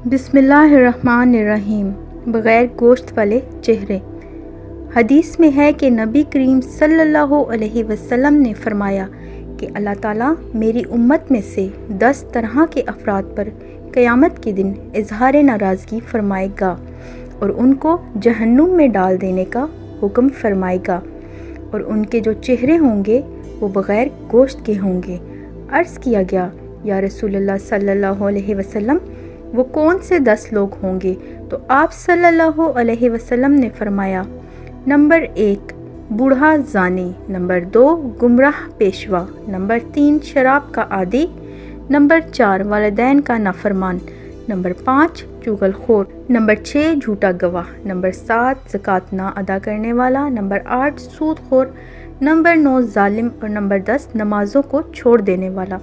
بسم اللہ الرحمن الرحیم۔ بغیر گوشت والے چہرے۔ حدیث میں ہے کہ نبی کریم صلی اللہ علیہ وسلم نے فرمایا کہ اللہ تعالیٰ میری امت میں سے 10 طرح کے افراد پر قیامت کے دن اظہار ناراضگی فرمائے گا اور ان کو جہنم میں ڈال دینے کا حکم فرمائے گا، اور ان کے جو چہرے ہوں گے وہ بغیر گوشت کے ہوں گے۔ عرض کیا گیا، یا رسول اللہ صلی اللہ علیہ وسلم، وہ کون سے 10 لوگ ہوں گے؟ تو آپ صلی اللہ علیہ وسلم نے فرمایا، نمبر 1 بوڑھا زانی، نمبر 2 گمراہ پیشوا، نمبر 3 شراب کا عادی، نمبر 4 والدین کا نافرمان، نمبر 5 چغل خور، نمبر 6 جھوٹا گواہ، نمبر 7 زکوٰۃ نہ ادا کرنے والا، نمبر 8 سود خور، نمبر 9 ظالم، اور نمبر 10 نمازوں کو چھوڑ دینے والا۔